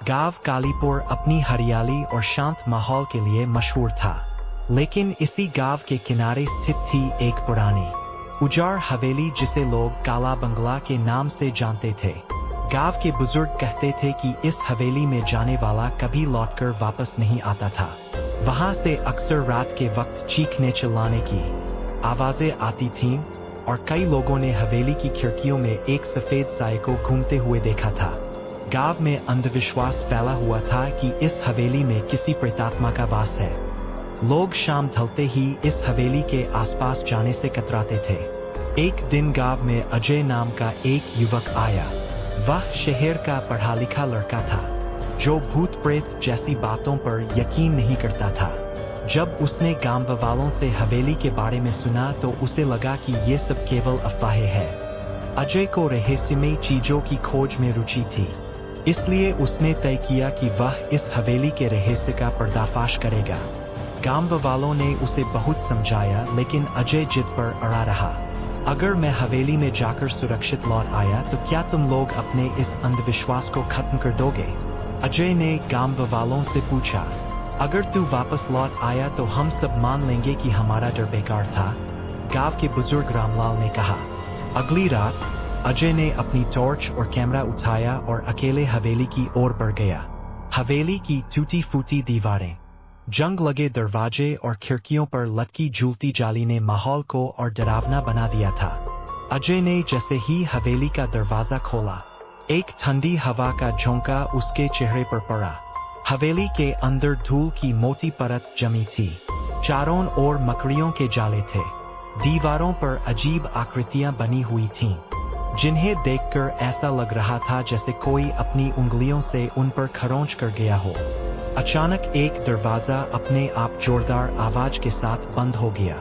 गांव कालीपुर अपनी हरियाली और शांत माहौल के लिए मशहूर था, लेकिन इसी गांव के किनारे स्थित थी एक पुरानी उजाड़ हवेली जिसे लोग काला बंगला के नाम से जानते थे। गांव के बुजुर्ग कहते थे कि इस हवेली में जाने वाला कभी लौटकर वापस नहीं आता था। वहां से अक्सर रात के वक्त चीखने चिल्लाने की आवाजें आती थीं और कई लोगों ने हवेली की खिड़कियों में एक सफेद साए को घूमते हुए देखा था। गांव में अंधविश्वास फैला हुआ था कि इस हवेली में किसी प्रेतात्मा का वास है। लोग शाम ढलते ही इस हवेली के आसपास जाने से कतराते थे। एक दिन गांव में अजय नाम का एक युवक आया। वह शहर का पढ़ा लिखा लड़का था जो भूत प्रेत जैसी बातों पर यकीन नहीं करता था। जब उसने गांव वालों से हवेली के बारे में सुना तो उसे लगा कि ये सब केवल अफवाहें हैं। अजय को रहस्यमयी चीजों की खोज में रुचि थी, इसलिए उसने तय किया कि वह इस हवेली के रहस्य का पर्दाफाश करेगा। गांव वालों ने उसे बहुत समझाया, लेकिन अजय जिद पर अड़ा रहा। अगर मैं हवेली में जाकर सुरक्षित लौट आया तो क्या तुम लोग अपने इस अंधविश्वास को खत्म कर दोगे? अजय ने गांव वालों से पूछा। अगर तू वापस लौट आया तो हम सब मान लेंगे कि हमारा डर बेकार था, गांव के बुजुर्ग रामलाल ने कहा। अगली रात अजय ने अपनी टॉर्च और कैमरा उठाया और अकेले हवेली की ओर बढ़ गया। हवेली की टूटी फूटी दीवारें, जंग लगे दरवाजे और खिड़कियों पर लटकी झूलती जाली ने माहौल को और डरावना बना दिया था। अजय ने जैसे ही हवेली का दरवाजा खोला, एक ठंडी हवा का झोंका उसके चेहरे पर पड़ा। हवेली के अंदर धूल की मोटी परत जमी थी। चारों ओर मकड़ियों के जाले थे। दीवारों पर अजीब आकृतियां बनी हुई थीं, जिन्हें देखकर ऐसा लग रहा था जैसे कोई अपनी उंगलियों से उन पर खरोंच कर गया हो। अचानक एक दरवाजा अपने आप जोरदार आवाज के साथ बंद हो गया।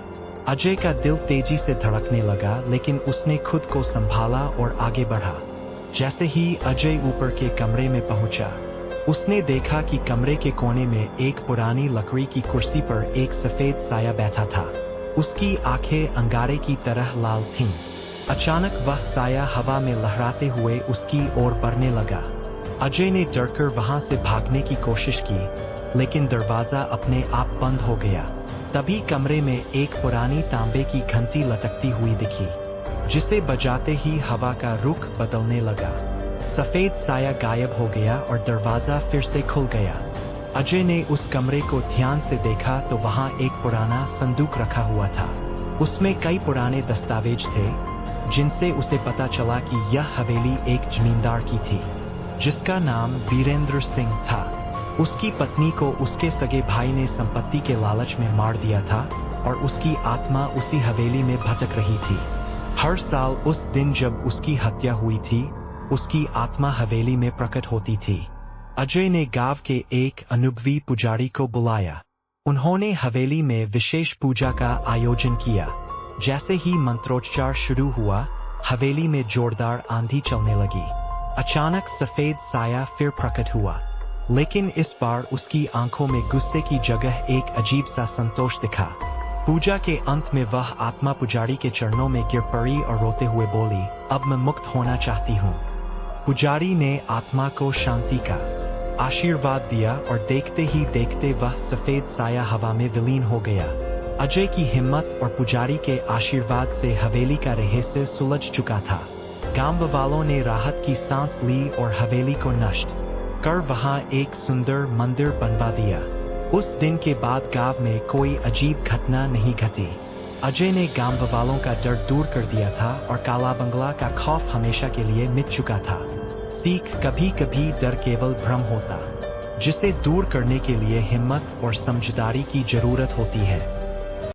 अजय का दिल तेजी से धड़कने लगा, लेकिन उसने खुद को संभाला और आगे बढ़ा। जैसे ही अजय ऊपर के कमरे में पहुंचा, उसने देखा कि कमरे के कोने में एक पुरानी लकड़ी की कुर्सी पर एक सफेद साया बैठा था। उसकी आंखें अंगारे की तरह लाल थीं। अचानक वह साया हवा में लहराते हुए उसकी ओर बढ़ने लगा। अजय ने डरकर वहां से भागने की कोशिश की, लेकिन दरवाजा अपने आप बंद हो गया। तभी कमरे में एक पुरानी तांबे की घंटी लटकती हुई दिखी, जिसे बजाते ही हवा का रुख बदलने लगा। सफेद साया गायब हो गया और दरवाजा फिर से खुल गया। अजय ने उस कमरे को ध्यान से देखा तो वहां एक पुराना संदूक रखा हुआ था। उसमें कई पुराने दस्तावेज थे, जिनसे उसे पता चला कि यह हवेली एक जमींदार की थी, जिसका नाम वीरेंद्र सिंह था। उसकी पत्नी को उसके सगे भाई ने संपत्ति के लालच में मार दिया था और उसकी आत्मा उसी हवेली में भटक रही थी। हर साल उस दिन जब उसकी हत्या हुई थी, उसकी आत्मा हवेली में प्रकट होती थी। अजय ने गांव के एक अनुभवी पुजारी को बुलाया। उन्होंने हवेली में विशेष पूजा का आयोजन किया। जैसे ही मंत्रोच्चार शुरू हुआ, हवेली में जोरदार आंधी चलने लगी। अचानक सफेद साया फिर प्रकट हुआ, लेकिन इस बार उसकी आंखों में गुस्से की जगह एक अजीब सा संतोष दिखा। पूजा के अंत में वह आत्मा पुजारी के चरणों में गिर पड़ी और रोते हुए बोली, अब मैं मुक्त होना चाहती हूँ। पुजारी ने आत्मा को शांति का आशीर्वाद दिया और देखते ही देखते वह सफेद साया हवा में विलीन हो गया। अजय की हिम्मत और पुजारी के आशीर्वाद से हवेली का रहस्य सुलझ चुका था। गांव वालों ने राहत की सांस ली और हवेली को नष्ट कर वहां एक सुंदर मंदिर बनवा दिया। उस दिन के बाद गांव में कोई अजीब घटना नहीं घटी। अजय ने गांव वालों का डर दूर कर दिया था और काला बंगला का खौफ हमेशा के लिए मिट चुका था। सीख, कभी कभी डर केवल भ्रम होता, जिसे दूर करने के लिए हिम्मत और समझदारी की जरूरत होती है।